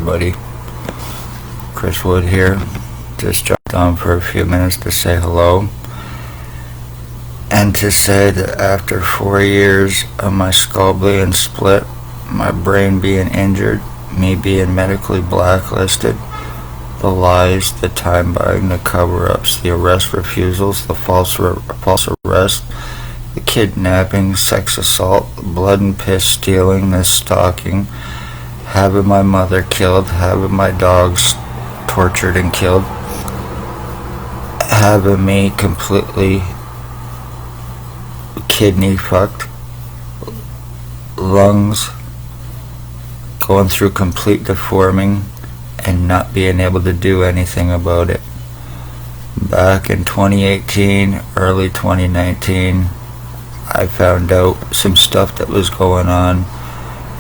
everybody. Chris Wood here. Just jumped on for a few minutes to say hello. And to say that after 4 years of my skull being split, my brain being injured, me being medically blacklisted, the lies, the time buying, the cover-ups, the arrest refusals, the false arrest, the kidnapping, sex assault, blood and piss stealing, the stalking, having my mother killed, having my dogs tortured and killed, having me completely kidney fucked, lungs going through complete deforming, and not being able to do anything about it. Back in 2018, early 2019, I found out some stuff that was going on,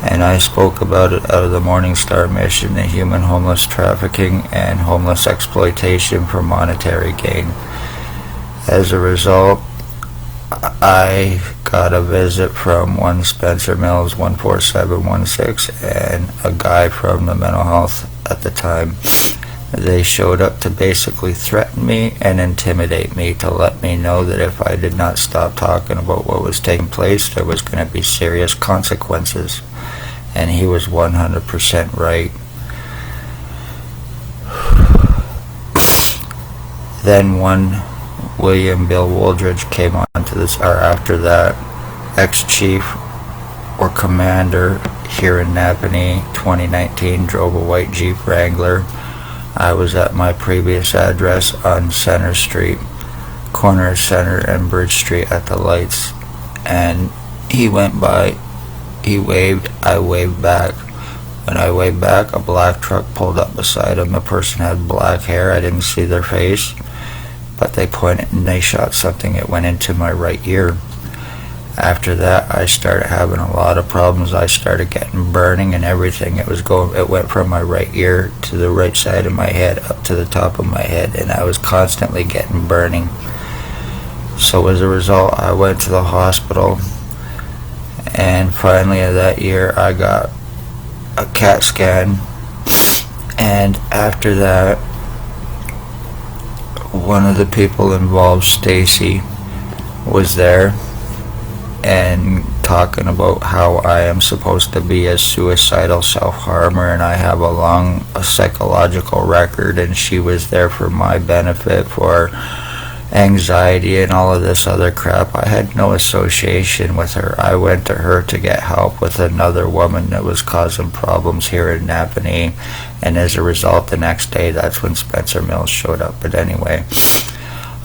and I spoke about it out of the Morning Star mission, the human homeless trafficking and homeless exploitation for monetary gain. As a result, I got a visit from one Spencer Mills 14716 and a guy from the mental health at the time. They showed up to basically threaten me and intimidate me, to let me know that if I did not stop talking about what was taking place, there was going to be serious consequences. And he was 100% right. Then one William Bill Wooldridge came on to this, or after that, ex-chief or commander here in Napanee, 2019, drove a white Jeep Wrangler. I was at my previous address on Center Street, corner of Center and Bridge Street at the lights, and he went by, he waved, I waved back. When I waved back, a black truck pulled up beside him. The person had black hair, I didn't see their face, but they pointed and they shot something. It went into my right ear. After that, I started having a lot of problems. I started getting burning and everything. It went from my right ear to the right side of my head, up to the top of my head, and I was constantly getting burning. So as a result, I went to the hospital, and finally that year, I got a CAT scan, and after that, one of the people involved, Stacy, was there and talking about how I am supposed to be a suicidal self-harmer, and I have a long psychological record, and she was there for my benefit, for anxiety and all of this other crap. I had no association with her. I went to her to get help with another woman that was causing problems here in Napanee, and as a result, the next day, that's when Spencer Mills showed up. But anyway,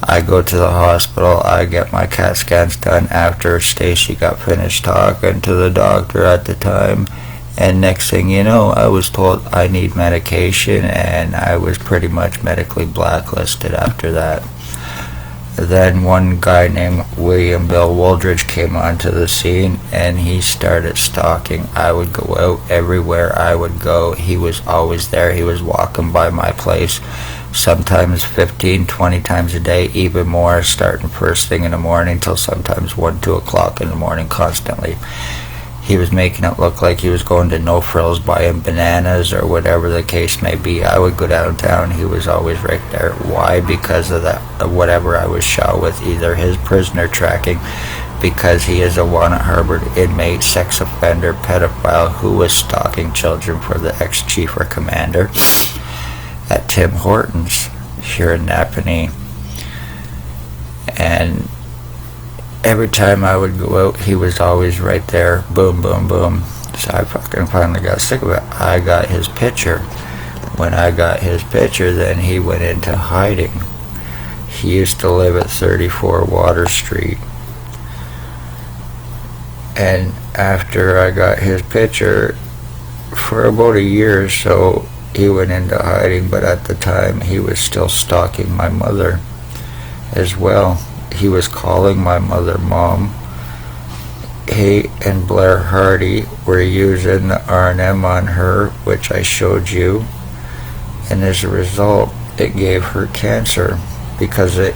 I go to the hospital, I get my CAT scans done after Stacy got finished talking to the doctor at the time, and next thing you know, I was told I need medication, and I was pretty much medically blacklisted after that. Then one guy named William Bill Wooldridge came onto the scene, and he started stalking. I would go out everywhere I would go. He was always there. He was walking by my place, sometimes 15, 20 times a day, even more, starting first thing in the morning till sometimes 1, 2 o'clock in the morning, constantly. He was making it look like he was going to No Frills buying bananas or whatever the case may be. I would go downtown, he was always right there. Why? Because of that, whatever I was shot with, either his prisoner tracking, because he is a wanted harbored inmate, sex offender, pedophile who was stalking children for the ex-chief or commander at Tim Hortons here in Napanee. And every time I would go out, he was always right there. Boom, boom, boom. So I fucking finally got sick of it. I got his picture. When I got his picture, then he went into hiding. He used to live at 34 Water Street. And after I got his picture, for about a year or so, he went into hiding, but at the time, he was still stalking my mother as well. He was calling my mother Mom. He and Blair Hardy were using the R&M on her, which I showed you, and as a result, it gave her cancer because it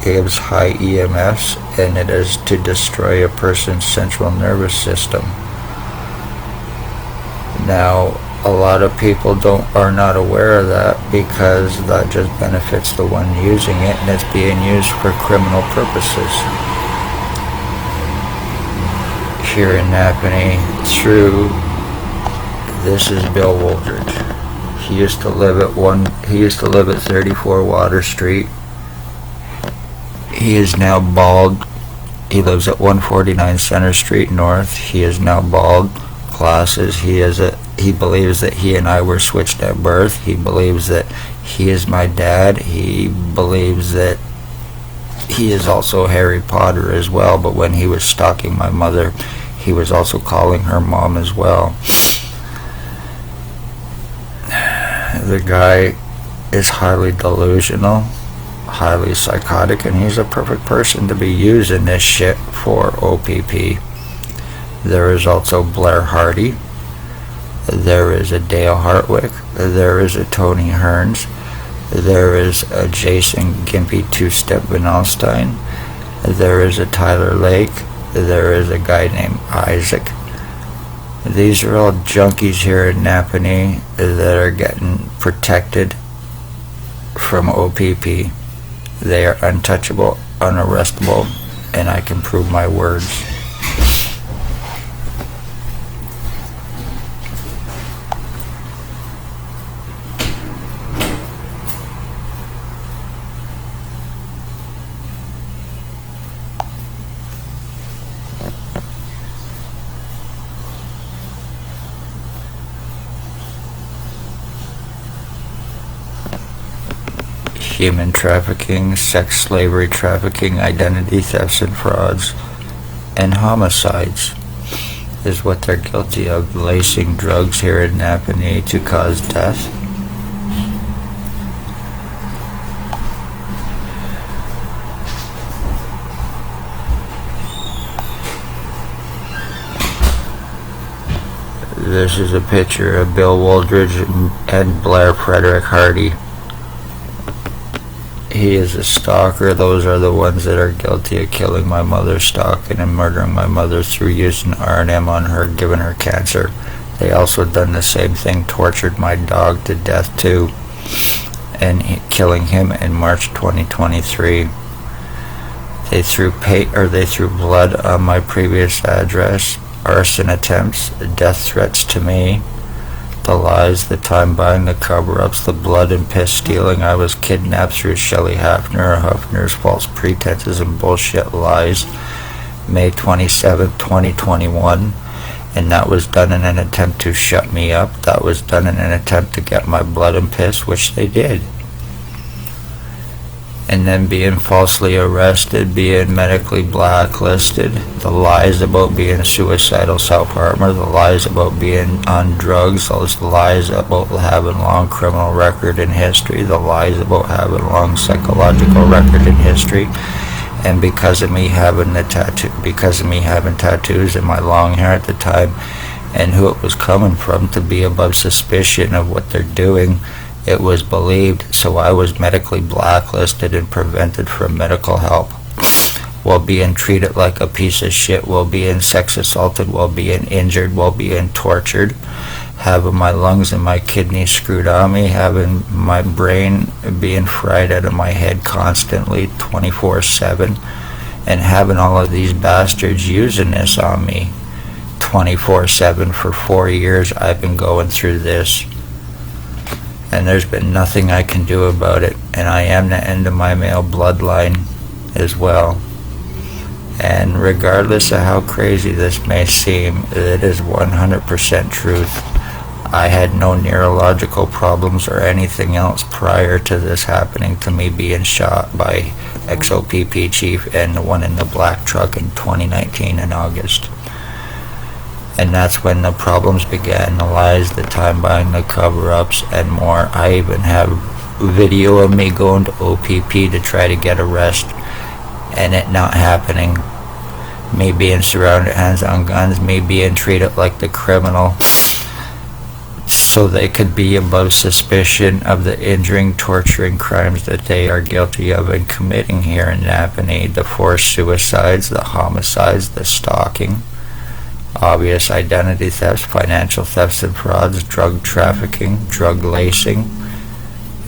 gives high EMFs, and it is to destroy a person's central nervous system. Now, a lot of people are not aware of that because that just benefits the one using it, and it's being used for criminal purposes. Here in Napanee, this is Bill Woldridge. He used to live at 34 Water Street. He is now bald. He lives at 149 Center Street North. He is now bald, glasses. He believes that he and I were switched at birth. He believes that he is my dad. He believes that he is also Harry Potter as well, but when he was stalking my mother, he was also calling her mom as well. The guy is highly delusional, highly psychotic, and he's a perfect person to be using this shit for OPP. There is also Blair Hardy. There is a Dale Hartwick. There is a Tony Hearns. There is a Jason Gimpy Two-Step Van Alstyne. There is a Tyler Lake. There is a guy named Isaac. These are all junkies here in Napanee that are getting protected from OPP. They are untouchable, unarrestable, and I can prove my words. Human trafficking, sex slavery trafficking, identity thefts and frauds, and homicides is what they're guilty of, lacing drugs here in Napanee to cause death. This is a picture of Bill Woldridge and Blair Frederick Hardy. He is a stalker. Those are the ones that are guilty of killing my mother, stalking and murdering my mother through using R&M on her, giving her cancer. They also done the same thing, tortured my dog to death too, and killing him in March 2023. They threw blood on my previous address, arson attempts, death threats to me, the lies, the time buying, the cover-ups, the blood and piss stealing. I was kidnapped through Shelley Hafner's false pretenses and bullshit lies, May 27, 2021, and that was done in an attempt to shut me up. That was done in an attempt to get my blood and piss, which they did. And then being falsely arrested, being medically blacklisted, the lies about being suicidal self-harmer, the lies about being on drugs, those lies about having long criminal record in history, the lies about having long psychological record in history, and because of me having tattoos and my long hair at the time, and who it was coming from to be above suspicion of what they're doing, it was believed, so I was medically blacklisted and prevented from medical help, while being treated like a piece of shit, while being sex assaulted, while being injured, while being tortured, having my lungs and my kidneys screwed on me, having my brain being fried out of my head constantly 24/7, and having all of these bastards using this on me 24/7 for 4 years. I've been going through this, and there's been nothing I can do about it, and I am the end of my male bloodline as well. And regardless of how crazy this may seem, it is 100% truth. I had no neurological problems or anything else prior to this happening, to me being shot by XOPP chief and the one in the black truck in 2019 in August. And that's when the problems began, the lies, the time buying, the cover-ups, and more. I even have video of me going to OPP to try to get arrest, and it not happening. Me being surrounded, hands on guns, me being treated like the criminal, so they could be above suspicion of the injuring, torturing crimes that they are guilty of and committing here in Napanee, the forced suicides, the homicides, the stalking, obvious identity thefts, financial thefts and frauds, drug trafficking, drug lacing,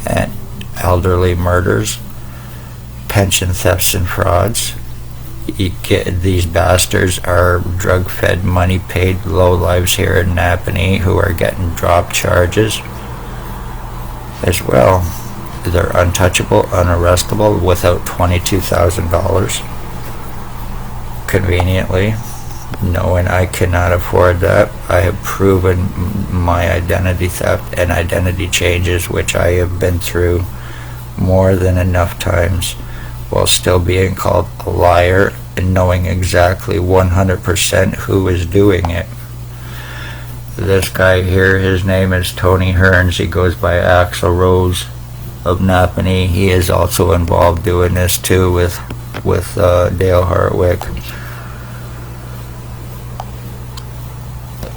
and elderly murders, pension thefts and frauds. These bastards are drug-fed, money-paid lowlifes here in Napanee who are getting drop charges as well. They're untouchable, unarrestable without $22,000. Conveniently, knowing I cannot afford that, I have proven my identity theft and identity changes, which I have been through more than enough times, while still being called a liar and knowing exactly 100% who is doing it. This guy here, his name is Tony Hearns. He goes by Axel Rose of Napanee. He is also involved doing this too with Dale Hartwick.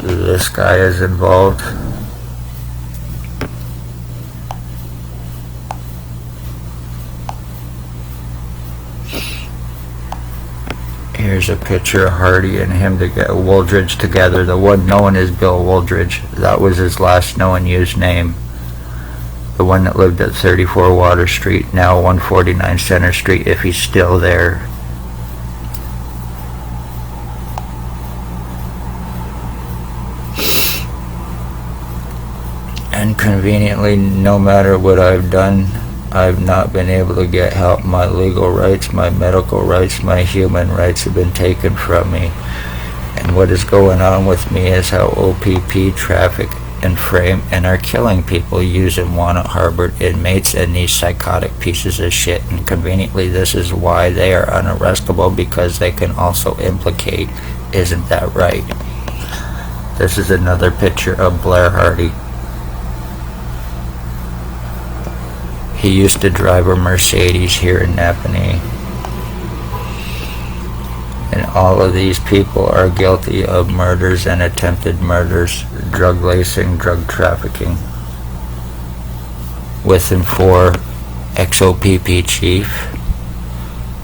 This guy is involved. Here's a picture of Hardy and him to get Wooldridge together. The one known as Bill Wooldridge. That was his last known used name. The one that lived at 34 Water Street, now 149 Center Street, if he's still there. And conveniently, no matter what I've done, I've not been able to get help. My legal rights, my medical rights, my human rights have been taken from me. And what is going on with me is how OPP traffic and frame and are killing people using wanted harbored inmates and these psychotic pieces of shit. And conveniently, this is why they are unarrestable, because they can also implicate. Isn't that right? This is another picture of Blair Hardy. He used to drive a Mercedes here in Napanee. And all of these people are guilty of murders and attempted murders, drug lacing, drug trafficking. With and for XOPP Chief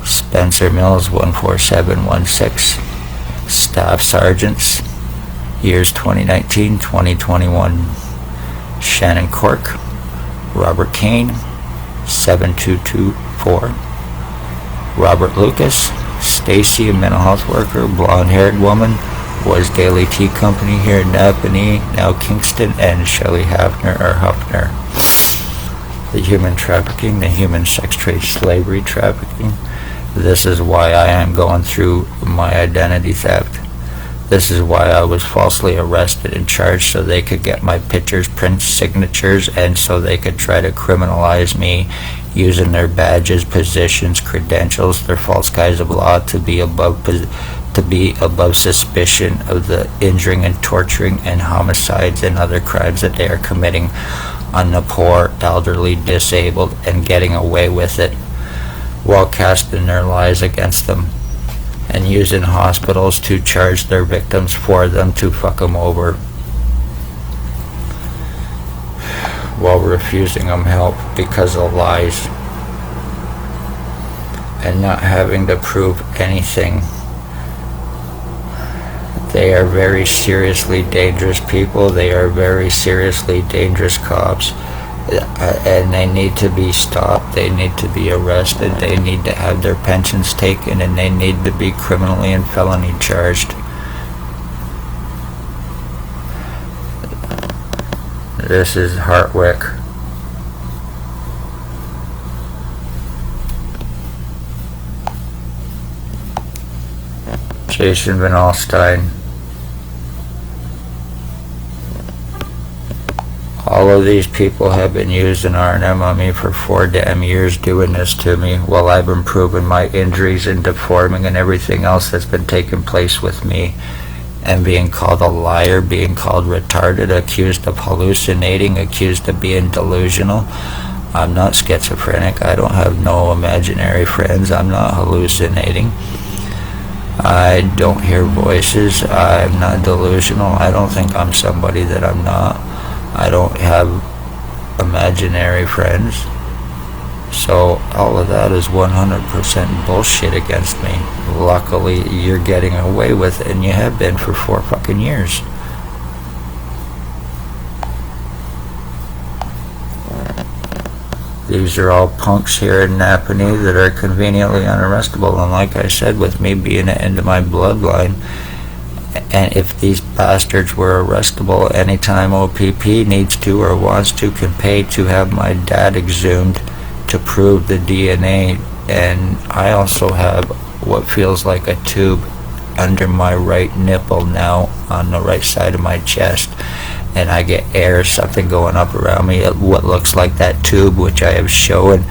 Spencer Mills, 14716. Staff Sergeants, years 2019-2021. Shannon Cork, Robert Kane, 7224. Robert Lucas, Stacy, a mental health worker, blonde-haired woman, was Daily Tea Company here in Napanee, now Kingston, and Shelley Hafner or Huffner. The human trafficking, the human sex trade, slavery trafficking. This is why I am going through my identity theft. This is why I was falsely arrested and charged, so they could get my pictures, prints, signatures, and so they could try to criminalize me using their badges, positions, credentials, their false guise of law to be above suspicion of the injuring and torturing and homicides and other crimes that they are committing on the poor, elderly, disabled, and getting away with it while casting their lies against them, and using hospitals to charge their victims for them to fuck them over while refusing them help because of lies and not having to prove anything. They are very seriously dangerous people. They are very seriously dangerous cops. And they need to be stopped, they need to be arrested, they need to have their pensions taken, and they need to be criminally and felony charged. This is Hartwick. Jason Van Alstyne. All of these people have been using R&M on me for 4 damn years, doing this to me while I've been proving my injuries and deforming and everything else that's been taking place with me, and being called a liar, being called retarded, accused of hallucinating, accused of being delusional. I'm not schizophrenic. I don't have no imaginary friends. I'm not hallucinating. I don't hear voices. I'm not delusional. I don't think I'm somebody that I'm not. I don't have imaginary friends. So all of that is 100% bullshit against me. Luckily, you're getting away with it, and you have been for 4 fucking years. These are all punks here in Napanee that are conveniently unarrestable, and like I said, with me being an end of my bloodline, and if these bastards were arrestable anytime OPP needs to or wants to, can pay to have my dad exhumed to prove the DNA. And I also have what feels like a tube under my right nipple now on the right side of my chest, and I get air, something going up around me, what looks like that tube, which I have shown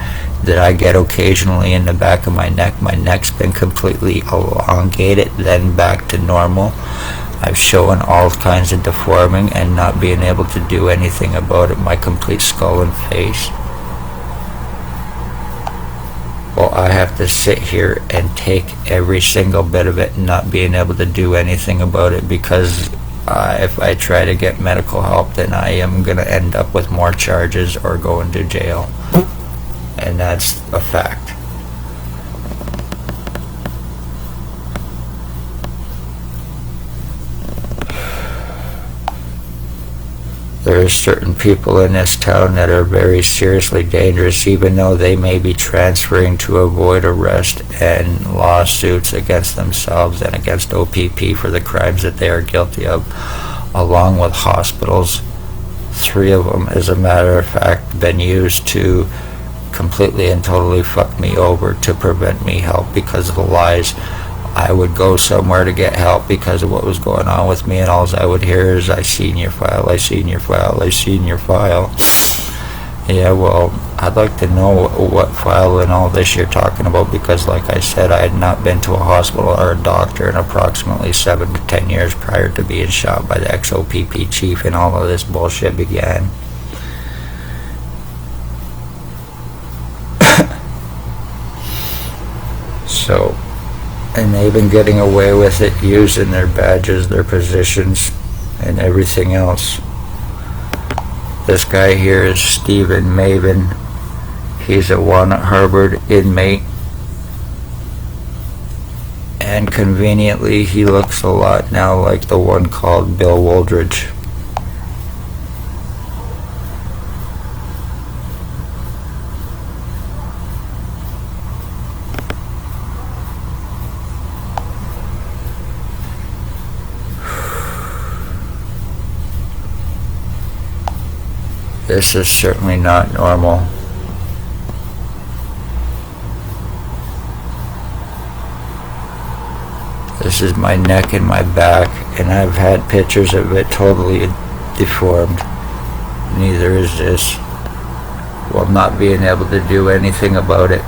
that I get occasionally in the back of my neck. My neck's been completely elongated, then back to normal. I've shown all kinds of deforming and not being able to do anything about it, my complete skull and face. Well, I have to sit here and take every single bit of it and not being able to do anything about it, because if I try to get medical help, then I am going to end up with more charges or going to jail. And that's a fact. There are certain people in this town that are very seriously dangerous, even though they may be transferring to avoid arrest and lawsuits against themselves and against OPP for the crimes that they are guilty of, along with hospitals. 3 of them, as a matter of fact, been used to completely and totally fuck me over to prevent me help because of the lies. I would go somewhere to get help because of what was going on with me, and all I would hear is, I seen your file, I seen your file, I seen your file. Yeah, well, I'd like to know what file and all this you're talking about, because like I said, I had not been to a hospital or a doctor in approximately 7 to 10 years prior to being shot by the ex-OPP chief, and all of this bullshit began. So, and they've been getting away with it using their badges, their positions, and everything else. This guy here is Stephen Maven. He's a Walnut Harbor inmate. And conveniently, he looks a lot now like the one called Bill Woldridge. This is certainly not normal. This is my neck and my back, and I've had pictures of it totally deformed. Neither is this. While not being able to do anything about it.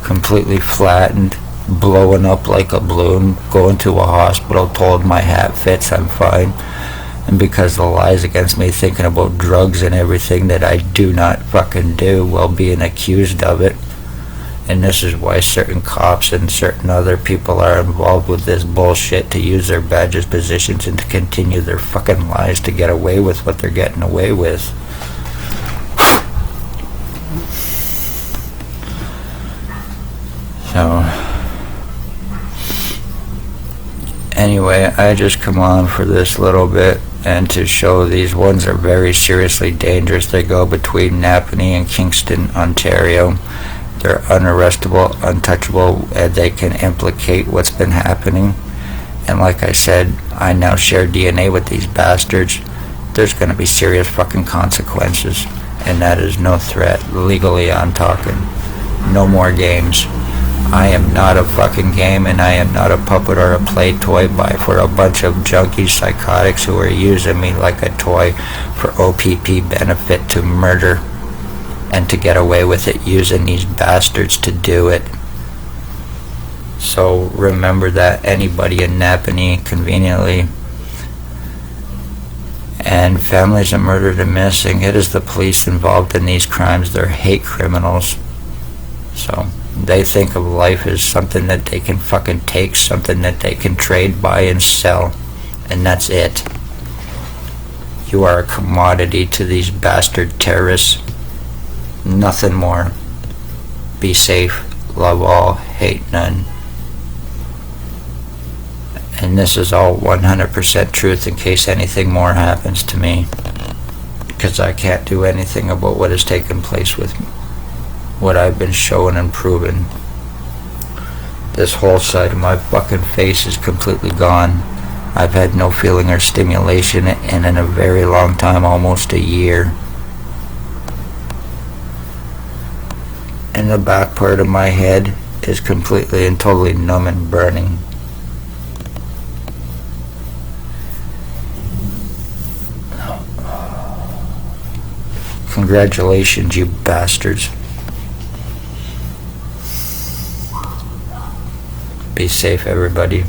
Completely flattened, blowing up like a balloon, going to a hospital, told my hat fits, I'm fine. And because the lies against me, thinking about drugs and everything that I do not fucking do while being accused of it. And this is why certain cops and certain other people are involved with this bullshit, to use their badges, positions, and to continue their fucking lies to get away with what they're getting away with. So, anyway, I just come on for this little bit and to show these ones are very seriously dangerous. They go between Napanee and Kingston, Ontario. They're unarrestable, untouchable, and they can implicate what's been happening. And like I said, I now share DNA with these bastards. There's going to be serious fucking consequences. And that is no threat. Legally, I'm talking. No more games. I am not a fucking game, and I am not a puppet or a play toy for a bunch of junkies, psychotics who are using me like a toy for OPP benefit to murder and to get away with it, using these bastards to do it. So remember that, anybody in Napanee, conveniently. And families of murdered and missing, it is the police involved in these crimes. They're hate criminals. So they think of life as something that they can fucking take, something that they can trade, buy, and sell. And that's it. You are a commodity to these bastard terrorists. Nothing more. Be safe, love all, hate none. And this is all 100% truth in case anything more happens to me. Because I can't do anything about what has taken place with me. What I've been shown and proven. This whole side of my fucking face is completely gone. I've had no feeling or stimulation in a very long time, almost a year. And the back part of my head is completely and totally numb and burning. Congratulations, you bastards. Be safe, everybody.